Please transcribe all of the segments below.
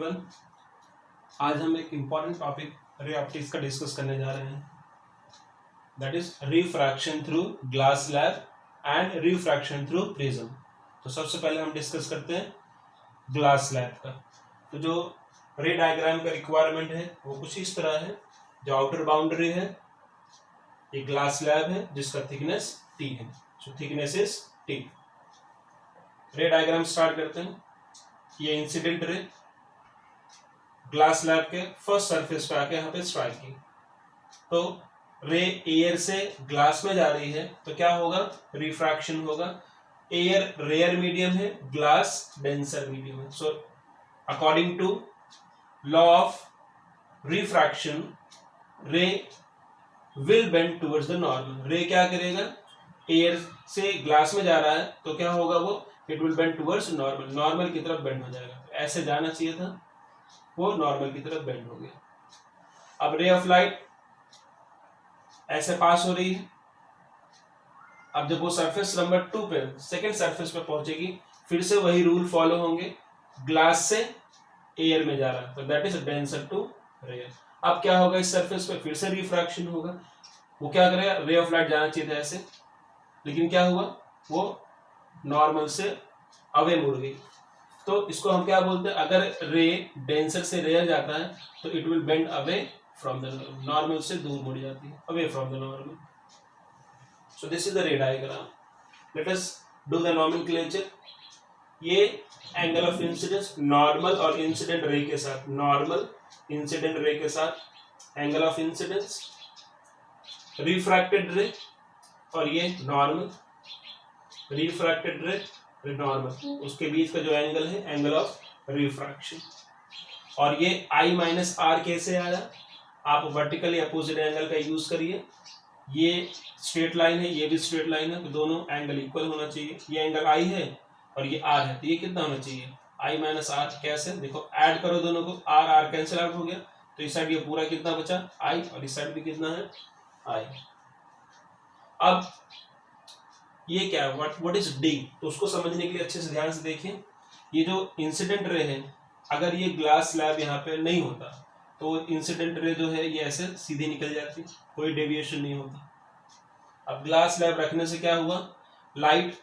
Everyone, आज हम एक इम्पॉर्टेंट टॉपिक रे ऑप्टिक्स का डिस्कस करने जा रहे हैं, that is refraction through glass slab and refraction through prism. तो सबसे पहले हम डिस्कस करते हैं ग्लास स्लैब का। तो जो रे डायग्राम का रिक्वायरमेंट है वो कुछ इस तरह है। जो आउटर बाउंड्री है ये ग्लास स्लैब है जिसका थिकनेस टी है, so thickness is T. Ray diagram start करते हैं। ये इंसिडेंट रे ग्लास स्लैब के फर्स्ट सरफेस पे आके यहाँ पे स्ट्राइक की, तो रे एयर से ग्लास में जा रही है तो क्या होगा, रिफ्रैक्शन होगा। एयर रेयर मीडियम है, ग्लास डेंसर मीडियम है। So according to law of refraction ray will bend towards the normal. Ray क्या करेगा, एयर से ग्लास में जा रहा है तो क्या होगा, वो it will bend towards normal, normal की तरफ बेंड हो जाएगा। तो ऐसे जाना चाहिए था, वो नॉर्मल की तरफ बेंड हो गया। अब रे ऑफ लाइट ऐसे पास हो रही है। अब जब वो सरफेस नंबर 2 पे सेकेंड सरफेस पे पहुंचेगी फिर से वही रूल फॉलो होंगे, ग्लास से एयर में जा रहा है तो that is denser to rare. अब क्या होगा, इस सरफेस पे फिर से रिफ्रैक्शन होगा। वो क्या करेगा, रे ऑफ लाइट जाना चाहिए था ऐसे, लेकिन क्या हुआ, वो नॉर्मल से अवे मुड़ गई। तो इसको हम क्या बोलते हैं, अगर रे डेंसर से रेयर जाता है तो it will bend away from the normal, से दूर मुड़ जाती है, away from the normal. So this is the रे diagram. Let us do the nomenclature. ये एंगल ऑफ इंसिडेंस नॉर्मल और इंसिडेंट रे के साथ, नॉर्मल इंसिडेंट रे के साथ एंगल ऑफ इंसिडेंस, रिफ्रैक्टेड रे और ये नॉर्मल, रिफ्रैक्टेड रे नॉर्मल, उसके बीच का जो एंगल है एंगल ऑफ रिफ्रैक्शन। और ये I माइनस आर कैसे आया, आप वर्टिकली अपोजिट एंगल का यूज करिए। ये स्ट्रेट लाइन है, ये भी स्ट्रेट लाइन है, तो दोनों एंगल इक्वल होना चाहिए। ये एंगल I है और ये R है, तो ये कितना होना चाहिए, I माइनस आर। कैसे, देखो ऐड करो दोनों को, R कैंसिल आउट हो गया, तो इस साइड ये पूरा कितना बचा I और इस साइड भी कितना है I। अब ये क्या है, व्हाट इज डी, तो उसको समझने के लिए अच्छे से ध्यान से देखिए। ये जो इंसिडेंट रे है, अगर ये ग्लास स्लैब यहाँ पे नहीं होता तो इंसिडेंट रे जो है ये ऐसे सीधी निकल जाती, कोई डेविएशन नहीं होता। अब ग्लास स्लैब रखने से क्या हुआ, लाइट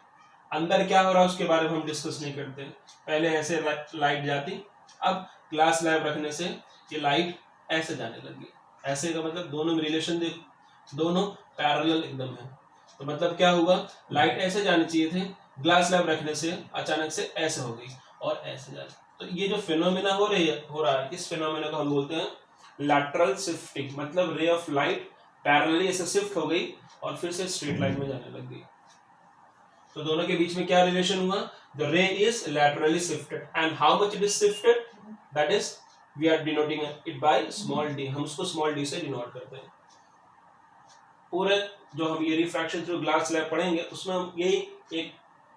अंदर क्या हो रहा है उसके बारे में हम डिस्कस नहीं करते। पहले ऐसे लाइट जाती, अब ग्लास स्लैब रखने से ये लाइट ऐसे जाने लगी। ऐसे का मतलब दोनों में रिलेशन देख, दोनों पैरेलल एकदम है। तो मतलब क्या हुआ, लाइट ऐसे जानी चाहिए थे, ग्लास स्लैब रखने से अचानक से ऐसे हो गई और ऐसे जा रही। तो ये जो फिनोमेना हो रहा है, इस फिनोमेना को हम बोलते हैं लैटरल शिफ्टिंग। मतलब रे ऑफ लाइट पैरेलली ऐसे शिफ्ट हो गई और फिर से स्ट्रेट लाइन में जाने लग गई। तो दोनों के बीच में क्या रिलेशन हुआ, the ray is laterally shifted and how much it is shifted, that is we are denoting it by small D. हम उसको स्मॉल डी से डिनोट करते हैं। पूरे जो हम ये रिफ्रैक्शन थ्रू ग्लास स्लैब पढ़ेंगे उसमें हम यही एक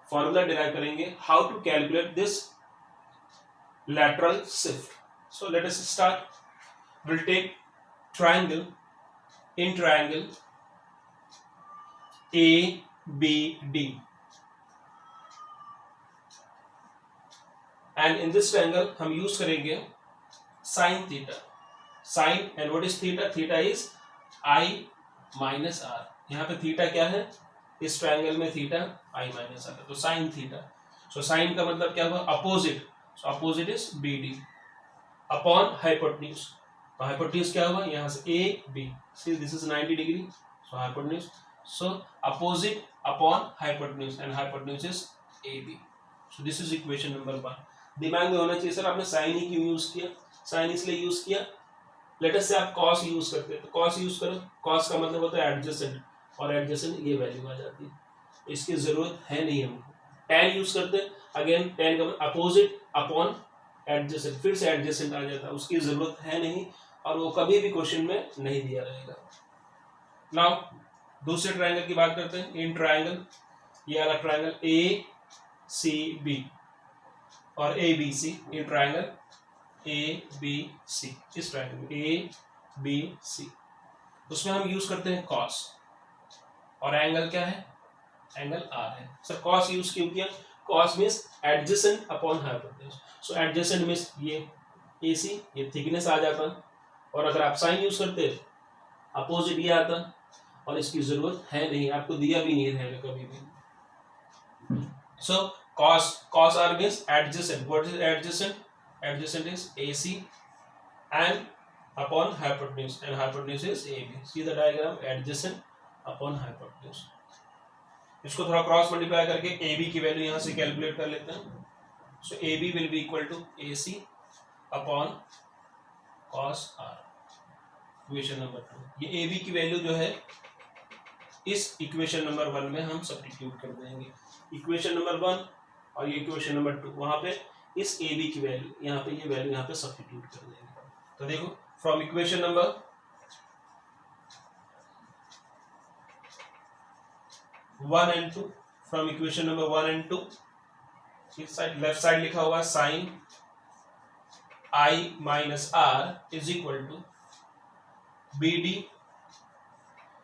फॉर्मूला डिराइव करेंगे, how to calculate this lateral shift. So let us start. We'll take triangle. In triangle ABD, and in this triangle हम यूज करेंगे sin theta. Sin and what is theta? Theta is I minus R. यहाँ पे theta क्या है, इस triangle में theta I minus are, तो sin theta. So sign का मतलब क्या हुआ, opposite. So opposite is BD upon hypotenuse. तो hypotenuse क्या हुआ, यहाँ से AB, see this is 90 degree, so hypotenuse, so opposite upon hypotenuse and hypotenuse is AB. So this is equation number 1. दिमाग में होना चाहिए, सर आपने sin ही क्यों यूज किया, sin इसलिए यूज किया, लेट अस से आप cos यूज करते हैं तो cos यूज करो, cos का मतलब होता है एडजेसेंट, और एडजेसेंट ये वैल्यू आ जाती है, इसकी जरूरत है नहीं हमको। tan यूज करते हैं, अगेन tan का अपोजिट अपॉन एडजेसेंट, फिर से एडजेसेंट आ जाता है, उसकी जरूरत है नहीं और वो कभी भी क्वेश्चन में नहीं दिया रहेगा। नाउ दूसरे ट्रायंगल की बात करते हैं। इन ट्रायंगल ये वाला ट्रायंगल ACB और ABC, इन ट्रायंगल ABC, इस ट्रायंगल ABC, उसमें हम यूज करते हैं cos और एंगल क्या है, एंगल R है। सर cos यूज क्यों किया, cos means adjacent upon hypotenuse, so adjacent means ये AC, ये थिकनेस आ जाता, और अगर आप साइन यूज करते अपोजिट ये आता, और इसकी जरूरत है नहीं, आपको दिया भी नहीं है कभी भी। सो cos r means adjacent. What is adjacent? Adjacent is AC and upon hypotenuse, and hypotenuse is AB. See the diagram, adjacent upon hypotenuse. इसको थोड़ा क्रॉस मल्टीप्लाई करके AB की वैल्यू यहाँ से कैलकुलेट कर लेते हैं। So AB will be equal to AC upon cos r, equation number 2। ये AB की वैल्यू जो है इस इक्वेशन नंबर 1 में हम सब्स्टिट्यूट कर देंगे। इक्वेशन नंबर 1 और ये इक्वेशन नंबर 2, वहां पे इस AB की वैल्यू यहाँ पे, ये वैल्यू यहाँ पे सब्स्टिट्यूट कर देंगे। तो देखो from equation number 1 and 2, from equation number 1 and 2, इस साइड लेफ्ट साइड लिखा हुआ sine I minus R is equal to BD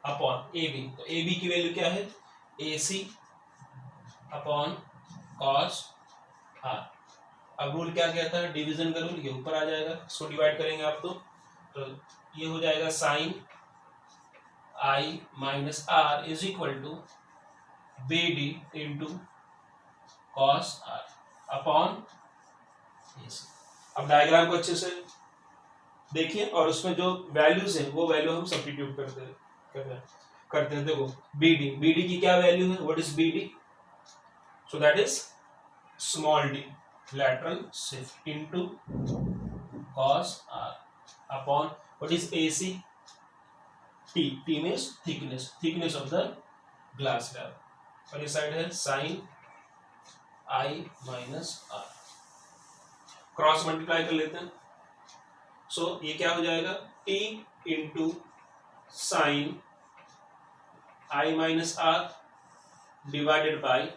upon AB। तो AB की वैल्यू क्या है? AC upon cos R। अब रूल क्या कहता है? डिवीजन का रूल, ये ऊपर आ जाएगा, इसको डिवाइड करेंगे आप तो ये हो जाएगा sine I minus R is equal to BD into cos R upon AC। अब डायग्राम को अच्छे से देखिए और उसमें जो वैल्यूज है वो वैल्यू हम सब्स्टिट्यूट करते हैं। देखो BD की क्या वैल्यू है? What is BD? So that is small d lateral shift into cos R upon what is AC? T means thickness of the glass slab, और ये साइड है sin I minus R। Cross multiply कर लेते हैं। So ये क्या हो जाएगा? T into sine I minus R divided by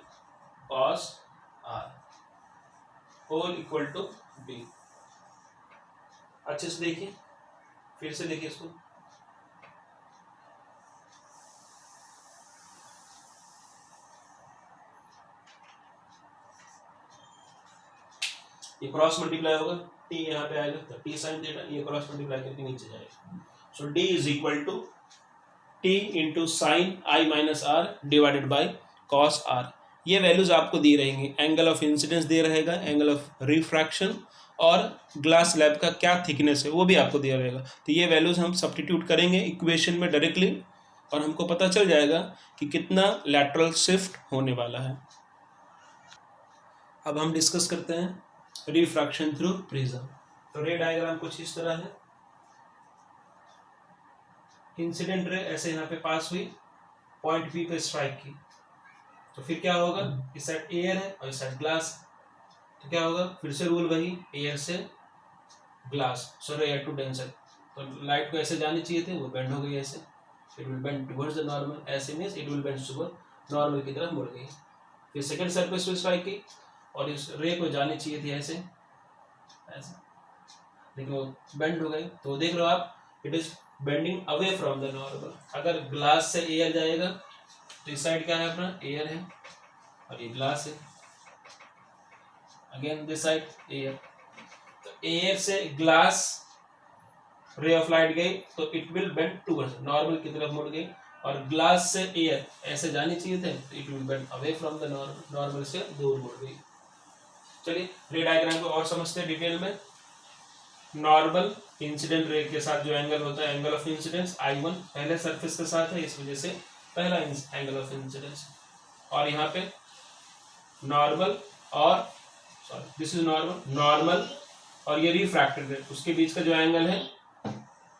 cos R whole equal to B। अच्छे से देखिए, फिर से देखिए इसको। ये क्रॉस मल्टीप्लाई होगा, T यहाँ पे आएगा तो T साइन थीटा, ये क्रॉस मल्टीप्लाई करके नीचे जाएगा। So D is equal to T into sine I minus R divided by cos R। ये वैल्यूज आपको दी रहेंगी, एंगल ऑफ इंसिडेंस दे रहेगा, एंगल ऑफ रिफ्रैक्शन, और ग्लास स्लैब का क्या थिकनेस है वो भी आपको दिया रहेगा। तो ये वैल्यूज हम सब्स्टिट्यूट करेंगे इक्वेशन में डायरेक्टली, और हमको पता चल जाएगा कि कितना लैटरल शिफ्ट होने वाला है। अब हम डिस्कस करते हैं रिफ्रैक्शन थ्रू प्रिज्म। तो रे डायग्राम कुछ इस तरह है। इंसिडेंट रे ऐसे यहाँ पे पास हुई, पॉइंट पी पे स्ट्राइक की, तो फिर क्या होगा? इस साइड एयर है और इस साइड ग्लास, तो क्या होगा? फिर से रूल वही, एयर से ग्लास, सो रे टू डेंसर। तो लाइट को ऐसे जानी चाहिए थे, वो बेंड हो गई ऐसे, it will bend towards the normal, ऐसे means it will bend toward normal की तरफ मुड़ गई। फिर सेकंड सरफेस पे स्ट्राइक की और इस रे को जानी चाहिए थी ऐसे ऐसे, लेकिन वो बेंड हो गई। तो देख लो आप, it is bending away from the normal. अगर ग्लास से एयर जाएगा तो इस साइड क्या है अपना? एयर है, और ये ग्लास है, अगेन दिस साइड एयर। तो एयर से ग्लास रे ऑफ लाइट गई तो it will bend towards normal की तरफ मुड़ गई, और ग्लास से एयर ऐसे जानी चाहिए थे तो it will bend away from the normal, normal से दूर मुड़ गई। चलिए रे डायग्राम को और समझते हैं डिटेल में। नॉर्मल इंसिडेंट रे के साथ जो एंगल होता है, एंगल ऑफ इंसिडेंस I1 पहले सरफेस के साथ है, इस वजह से पहला एंगल ऑफ इंसिडेंस। और यहाँ पे नॉर्मल और सॉरी दिस इज नॉर्मल और ये रिफ्रैक्टेड रे, उसके बीच का जो एंगल है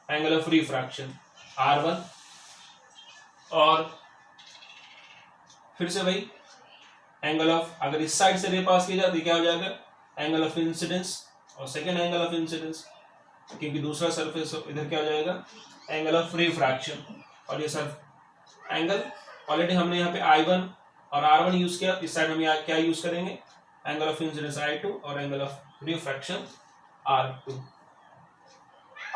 एंगल ऑफ रिफ्रैक्शन R1, और फिर से वही एंगल ऑफ, अगर इस साइड से रे पास की जाती क्या हो जाएगा? एंगल ऑफ इंसिडेंस, और सेकेंड एंगल ऑफ इंसिडेंस, क्योंकि दूसरा सरफेस इधर क्या हो जाएगा? Angle of refraction. और ये सर एंगल ऑलरेडी हमने यहाँ पे I1 और R1 यूज किया, इस साइड हम यहाँ क्या यूज करेंगे? एंगल ऑफ इंसिडेंस I2 और एंगल ऑफ रिफ्रैक्शन R2।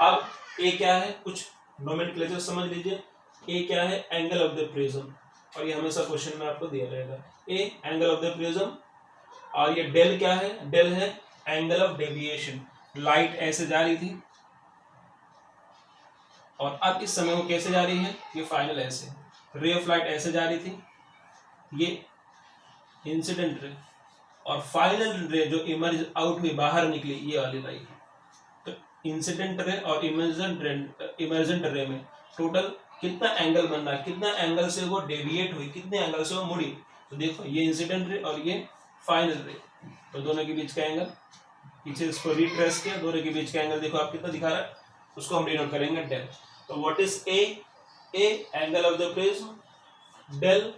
अब ए क्या है? कुछ नोमेनक्लेचर समझ लीजिए। ए क्या है? एंगल ऑफ द प्रिज्म, और ये हमेशा क्वेश्चन में आपको दिया रहेगा। ए एंगल ऑफ द प्रिज्म, और ये डेल क्या है? डेल है एंगल ऑफ डेविएशन। लाइट ऐसे जा रही थी और अब इस समय वो कैसे जा रही है, ये फाइनल ऐसे, रे ऑफ लाइट ऐसे जा रही थी, ये इंसिडेंट रे, और फाइनल रे जो इमर्ज आउट हुई, बाहर निकली, ये वाली लाइट। तो इंसिडेंट रे और इमर्जेंट रे में टोटल कितना एंगल बन रहा है, कितना एंगल से वो डेविएट हुई, कितने एंगल से वो मुड़ी। तो देखो ये इंसिडेंट रे और ये फाइनल रे, तो दोनों के बीच का एंगल, पीछे इसको रिट्रेस किया, दोनों के बीच का एंगल देखो आप कितना दिखा रहा है, उसको हम डिनोट करेंगे डेल। तो what is a angle of the prism, del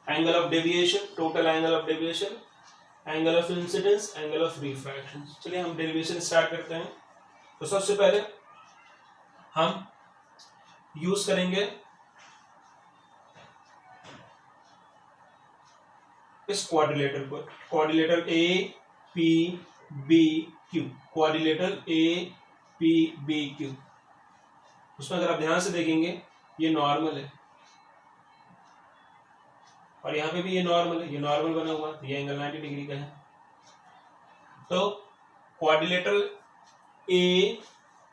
angle of deviation, total angle of deviation, angle of incidence, angle of refraction. चलिए हम डेरिवेशन स्टार्ट करते हैं। तो सबसे पहले हम यूज करेंगे इस क्वाड्रिलेटर को, quadrilateral A P B Q, quadrilateral A P B Q. उसमें अगर आप ध्यान से देखेंगे ये नॉर्मल है और यहाँ पे भी ये नॉर्मल है, ये नॉर्मल बना हुआ है, ये एंगल 90 डिग्री का है। तो quadrilateral A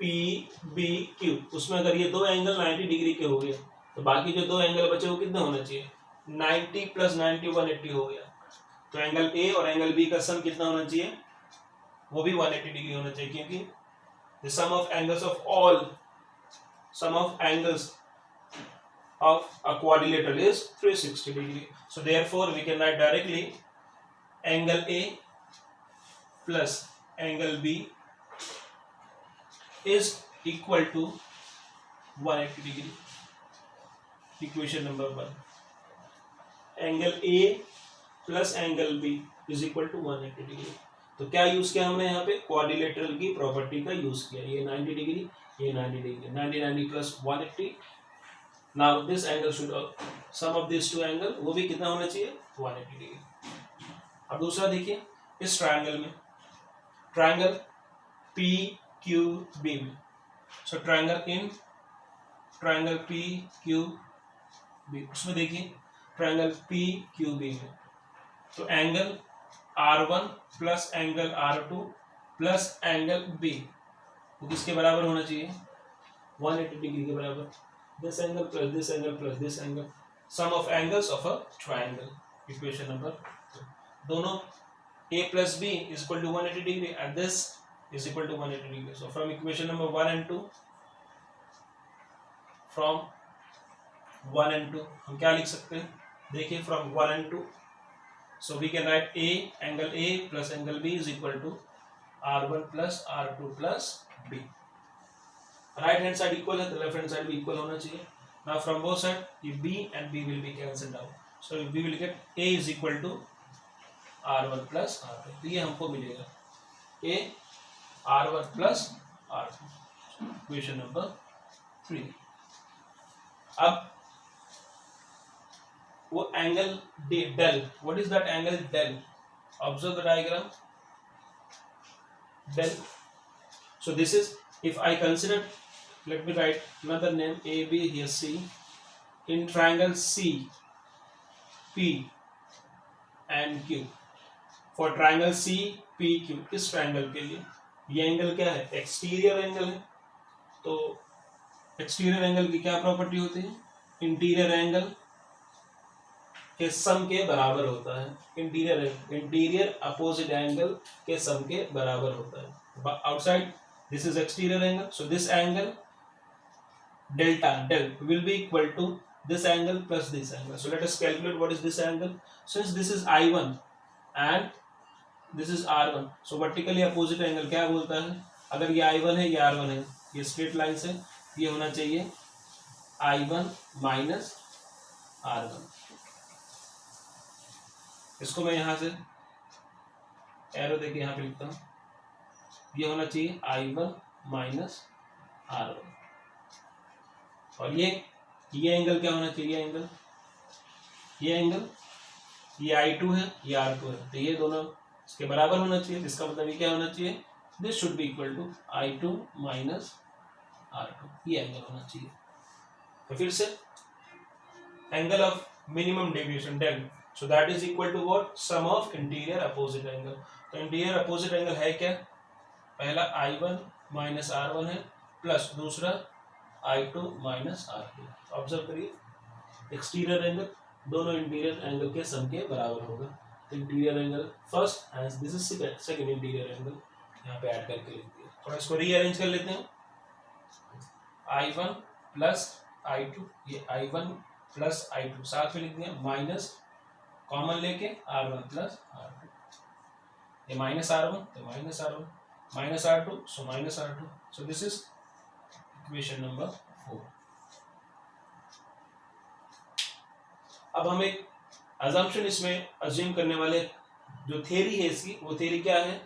P B Q, उसमें अगर ये दो एंगल 90 डिग्री के हो गए तो बाकी जो दो एंगल बचे वो कितना होना चाहिए, 90 प्लस 90 180 हो गया। तो एंगल ए और एंगल बी का सम कितना होना चाहिए, वो भी 180 डिग्री होना चाहिए, क्योंकि the sum of angles of all, sum of angles of a quadrilateral is 360 degree. So therefore we can write directly angle A plus angle B is equal to 180 degree. Equation number 1. Angle A plus angle B is equal to 180 degree. तो क्या use किया हमने यहाँ पे, quadrilateral की property का use किया। ये 90 डिग्री, ये 90 degree, 90 90 plus 180। Now this angle should, sum of these two angle, वो भी कितना होना चाहिए, 180 डिग्री। अब दूसरा देखिए इस ट्रायंगल में, ट्रायंगल पी क्यू बी में, सो ट्रायंगल पी क्यू बी, उसमें देखिए ट्रायंगल पी क्यू बी में, तो angle R1 plus angle R2 plus angle B वो किसके बराबर होना चाहिए, 180 डिग्री के बराबर। This angle plus this angle plus this angle, sum of angles of a triangle. Equation number 2. दोनों a plus b is equal to 180 degree and this is equal to 180 degree. So from equation number 1 and 2, from 1 and 2 हम क्या लिख सकते हैं, देखिए from 1 and 2, so we can write a angle a plus angle b is equal to R1 plus R2 plus b. Right hand side equal है तो left hand side भी equal होना चाहिए। नाउ फ्रॉम बोथ साइड ये b and b will be cancelled out, so we will get a is equal to R1 plus R2, तो ये हमको मिलेगा a R1 plus R2, equation number 3। अब वो angle del, what is that angle del, observe the diagram del. So this is, if I consider, let me write another name AB here, C, in triangle C, P and Q, for triangle C, P, Q, इस triangle के लिए ये angle क्या है, exterior angle है। तो exterior angle की क्या प्रॉपर्टी होती है, इंटीरियर एंगल के सम के बराबर होता है, इंटीरियर अपोजिट एंगल के सम के बराबर होता है। Outside this is exterior angle, so this angle del will be equal to this angle plus this angle. So let us calculate what is this angle. Since this is I1 and this is R1, so vertically opposite angle क्या बोलता है, अगर ये I1 है ये R1 है, ये straight line से ये होना चाहिए I1 minus R1। इसको मैं यहाँ से एरो देके यहाँ पे लिखता हूँ, ये होना चाहिए I1 माइनस R1, और ये एंगल क्या होना चाहिए, ये एंगल ये I2 है, ये R2 है, तो ये दोनों इसके बराबर होना चाहिए। इसका मतलब ये क्या होना चाहिए, this should be equal to I2 minus R2, ये एंगल होना चाहिए। तो फिर से angle of minimum deviation del, so that is equal to what, sum of interior opposite angle। तो तो इंटीरियर अपोजिट एंगल है क्या, पहला I1 माइनस R1 है प्लस दूसरा I2 माइनस R2। ऑब्जर्व करिए एक्सटीरियर एंगल दोनों इंटीरियर एंगल के सम के बराबर होगा। Interior angle first and this is second interior angle यहाँ पे ऐड करके लिख दिया। थोड़ा इसको रीअरेंज कर लेते हैं। I1 प्लस I2, ये I1 प्लस I2 साथ में लिख दिया, माइनस कॉमन लेके R1 प्लस R2, ये माइनस R1 तो minus R1, minus R2 so minus R2। So this is equation number 4। अब हम एक अजम्पशन इसमें अज्यूम करने वाले, जो थ्योरी है इसकी, वो थ्योरी क्या है,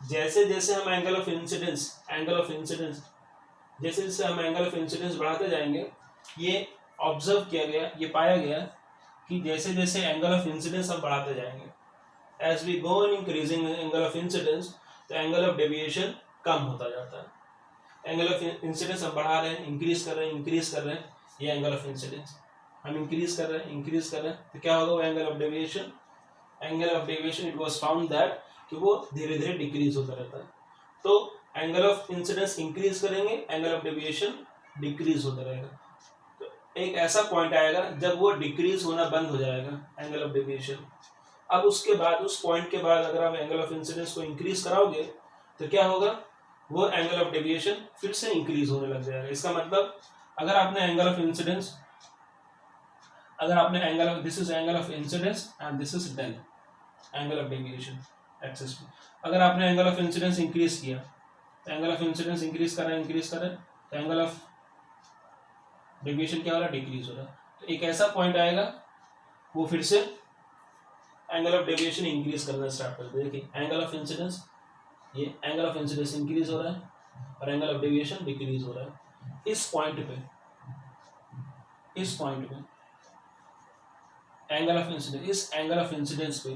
जैसे जैसे हम एंगल ऑफ इंसिडेंस जैसे जैसे हम एंगल ऑफ इंसिडेंस बढ़ाते जाएंगे, ये ऑब्जर्व किया गया, ये पाया गया कि जैसे जैसे एंगल ऑफ इंसिडेंस हम बढ़ाते जाएंगे, as we go in increasing angle of incidence, तो एंगल ऑफ डेविएशन कम होता जाता है। एंगल ऑफ इंसिडेंस हम बढ़ा रहे हैं, इंक्रीज कर रहे हैं, ये एंगल ऑफ इंसिडेंस हम इंक्रीज कर रहे हैं, तो क्या होगा वो angle of deviation it was found that कि वो धीरे धीरे डिक्रीज होता रहता है। तो एंगल ऑफ इंसिडेंस इंक्रीज करेंगे, एंगल ऑफ डेविएशन डिक्रीज होता रहेगा। तो एक ऐसा पॉइंट आएगा जब वो डिक्रीज होना बंद हो जाएगा एंगल ऑफ डेविएशन। अब उसके बाद, उस पॉइंट के बाद अगर आप एंगल ऑफ इंसिडेंस को इंक्रीज कराओगे तो क्या होगा, वो एंगल ऑफ डेविएशन फिर से इंक्रीज होने लग जाएगा। इसका मतलब अगर आपने angle of incidence, this is angle of incidence and this is del angle of deviation axis पे, अगर आपने एंगल ऑफ इंसिडेंस इंक्रीज किया तो एंगल ऑफ इंसिडेंस इंक्रीज कर रहे हैं, तो एंगल ऑफ डेविएशन क्या हो रहा है, डिक्रीज हो रहा है। तो एक ऐसा पॉइंट आएगा वो फिर से एंगल ऑफ डेविएशन इंक्रीज करना स्टार्ट कर दे। देखिए एंगल ऑफ इंसिडेंस, ये एंगल ऑफ इंसिडेंस इंक्रीज हो रहा है और एंगल ऑफ डेविएशन डिक्रीज हो रहा है। इस पॉइंट पे एंगल ऑफ इंसिडेंस पे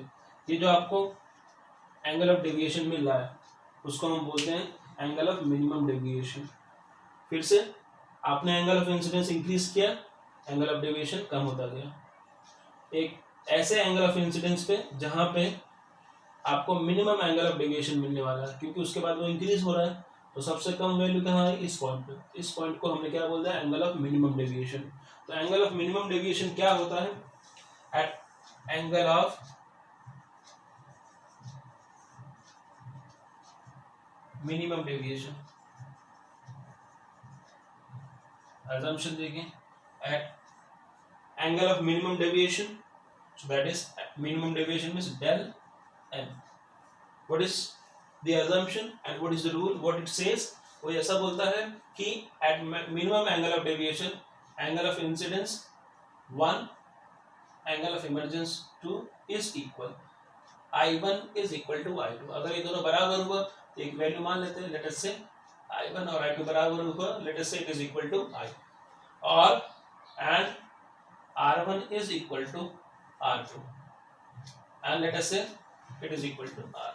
ये जो आपको एंगल ऑफ डेविएशन मिल रहा है उसको हम बोलते हैं एंगल ऑफ मिनिमम डेविएशन। फिर से आपने एंगल ऑफ इंसिडेंस इंक्रीज किया, एंगल ऑफ डेविएशन कम होता गया। एक ऐसे एंगल ऑफ इंसिडेंस पे जहां पे आपको मिनिमम एंगल ऑफ डेविएशन मिलने वाला है, क्योंकि उसके बाद वो इंक्रीज हो रहा है, तो सबसे कम वैल्यू कहाँ है, इस पॉइंट पे। इस पॉइंट को हमने क्या बोलता है, एंगल ऑफ मिनिमम डेविएशन। तो एंगल ऑफ मिनिमम डेविएशन क्या होता है, at angle of minimum deviation, assumption देखें, at angle of minimum deviation, so that is minimum deviation means del n. What is the assumption and what is the rule? What it says, वो ऐसा बोलता है कि at minimum angle of deviation, angle of incidence 1, angle of emergence 2 is equal, I1 is equal to I2। अगर ये दोनों बराबर हुआ तो एक वैल्यू मान लेते हैं, लेट अस से I1 और I2 बराबर हुआ, let us say it is equal to I, और and R1 is equal to R2 and let us say it is equal to R।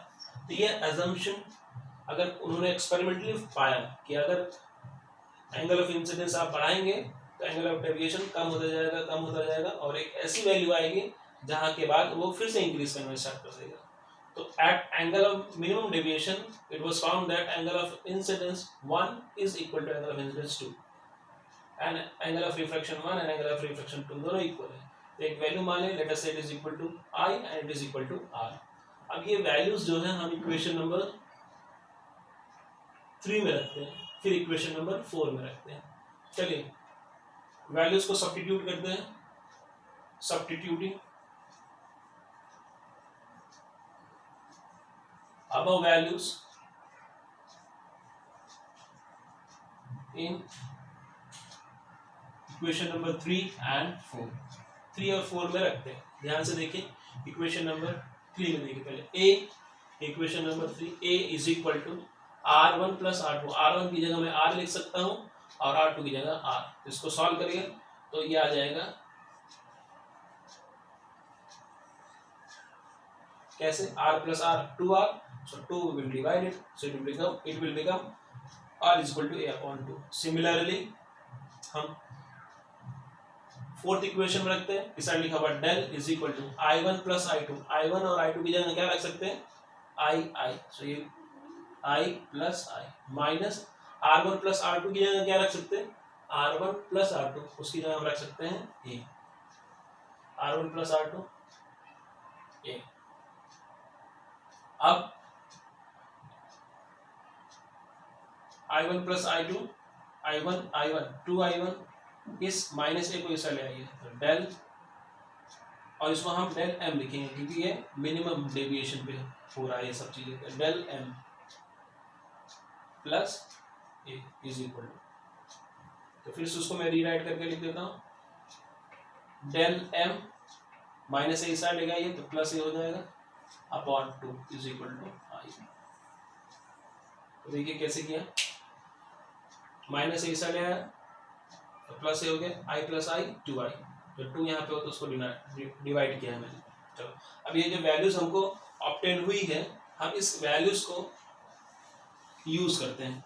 तो ये assumption अगर उन्होंने एक्सपेरिमेंटली पाया कि अगर एंगल ऑफ इंसिडेंस आप बढ़ाएंगे तो एंगल ऑफ डेविएशन कम होता जाएगा और एक ऐसी वैल्यू आएगी जहां के बाद वो फिर से इंक्रीज करना स्टार्ट कर देगा। तो at angle of minimum deviation it was found that angle of incidence 1 is equal to angle of incidence 2 and angle of refraction 1 and angle of refraction 2 दोनों इक्वल है। तो एक वैल्यू मान लें, let us say it is equal to I and it is equal to R। अब ये values जो है हम इक्वेशन नंबर 3 में रखते हैं, फिर इक्वेशन नंबर 4 में रखते हैं। चलिए वैल्यूज को सब्स्टिट्यूट करते हैं, substituting above values in equation number 3 and 4, 3 और 4 में रखते हैं। ध्यान से देखिए इक्वेशन नंबर 3 में देखिए, पहले a, equation number 3 a is equal to R1 plus R2। R1 की जगह मैं R लिख सकता हूँ और R2 की जगह R। इसको सॉल्व करिए तो ये आ जाएगा कैसे, R plus R 2R, so 2 will divide it, so it will become R is equal to A upon 2। Similarly हम फोर्थ इक्वेशन में रखते हैं, इस साइड लिखा हुआ del is equal to I1 plus I2। I1 और I2 की जगह क्या रख सकते हैं, आई, सो ये आई प्लस आई माइनस R1 प्लस R2 की जगह क्या रख सकते हैं, R1 प्लस R2, उसकी जगह हम रख सकते हैं ए, R1 प्लस R2 ए। अब I1 plus I2, I1 2I1 इस माइनस ए को ऐसा ले आइए तो डेल, और इसको हम डेल एम लिखेंगे क्योंकि ये मिनिमम डेविएशन पे हो रहा है ये सब चीजें, तो del M plus A is equal to, तो फिर से उसको मैं रीराइट करके लिख देता हूँ, डेल एम माइनस ए साइड ले आइए तो प्लस ए हो जाएगा अपॉन 2 इज इक्वल टू आई। तो देखिए कैसे किया, माइनस ए साइड आया तो प्लस ए हो गया, आई प्लस आई 2i, तो 2 यहाँ पे हो तो उसको डिवाइड किया है मैंने। चलो अब ये जो वैल्यूज हमको ऑब्टेन हुई है, हम इस वैल्यूज को यूज करते हैं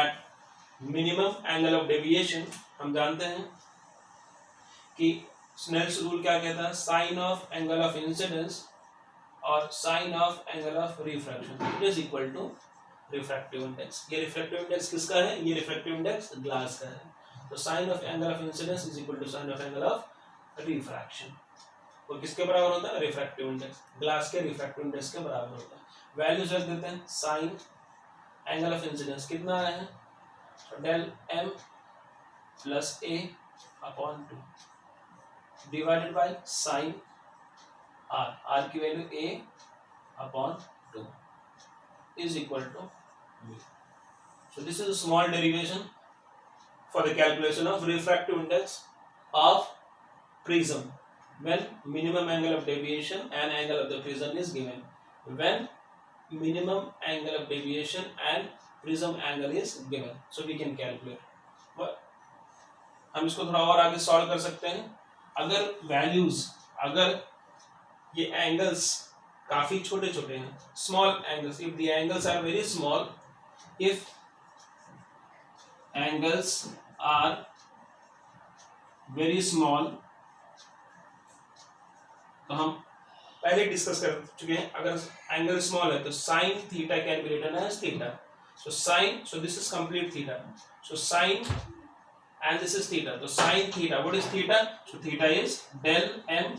at minimum angle of deviation. हम जानते हैं कि स्नेल्स रूल क्या कहता है, sine of angle of incidence और sine of angle of refraction is equal to refractive index. ये रिफ्रैक्टिव इंडेक्स किसका है, ये रिफ्रैक्टिव इंडेक्स ग्लास का है, तो sine of angle of incidence is equal to sine of angle of refraction. वो किसके बराबर होता है, रिफ्रैक्टिव इंडेक्स, ग्लास के रिफ्रैक्टिव इंडेक्स के बराबर होता है। वैल्यूज रख देते हैं, साइन एंगल ऑफ इंसिडेंस कितना आया है, del M plus a upon 2 divided by sine r, r की value a upon 2 is equal to mu. So this is a small derivation for the calculation of refractive index of prism when minimum angle of deviation and angle of the prism is given. When minimum angle of deviation and prism angle is given, so we can calculate. But हम इसको थोड़ा और आगे solve कर सकते हैं। अगर values, अगर ये एंगल्स काफी छोटे छोटे हैं, small angles, if the angles are very small, if angles are very small, तो हम पहले डिस्कस कर चुके हैं, अगर एंगल स्मॉल है तो sine theta can be written as theta, so sine, so this is complete theta, so sine and this is theta, तो sine theta, what is theta, so theta is del M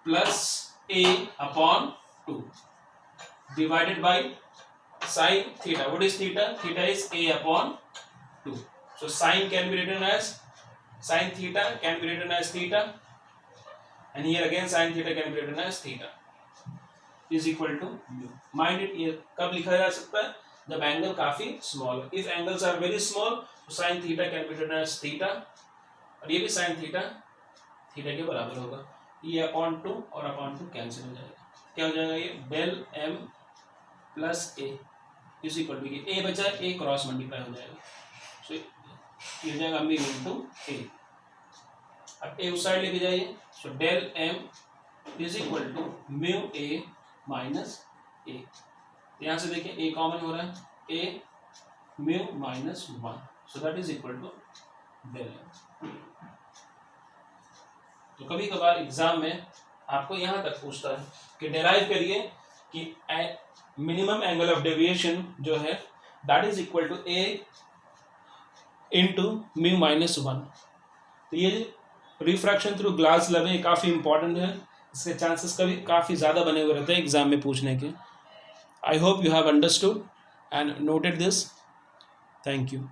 plus a upon 2 divided by sin theta. What is theta? Theta is a upon 2. So sin can be written as sin theta can be written as theta, and here again sin theta can be written as theta is equal to mu. Mind it, ये कब लिखा जा सकता है, जब angle काफी small है। If angles are very small, तो sin theta can be written as theta, और ये भी sin theta थीटा के बराबर होगा, ये अपॉन 2 और अपॉन 2 कैंसिल हो जाएगा, क्या हो जाएगा, ये del M plus A is equal to, a बचा, ए क्रॉस मल्टीप्लाई हो जाएगा, सो ये हो जाएगा म्यू इनटू ए। अब ए उस साइड लेके जाइए, so del m is equal to mu a minus a, यहाँ से देखिए ए कॉमन हो रहा है, a mu minus 1, so that is equal to del m. तो कभी कभार एग्जाम में आपको यहां तक पूछता है कि डेराइव करिए कि मिनिमम एंगल ऑफ डेविएशन जो है that is equal to A into mu minus 1। तो ये रिफ्रैक्शन थ्रू ग्लास स्लैब है, काफ़ी इंपॉर्टेंट है, इसके चांसेस कभी काफ़ी ज़्यादा बने हुए रहते हैं एग्जाम में पूछने के। I hope you have understood and noted this. Thank you.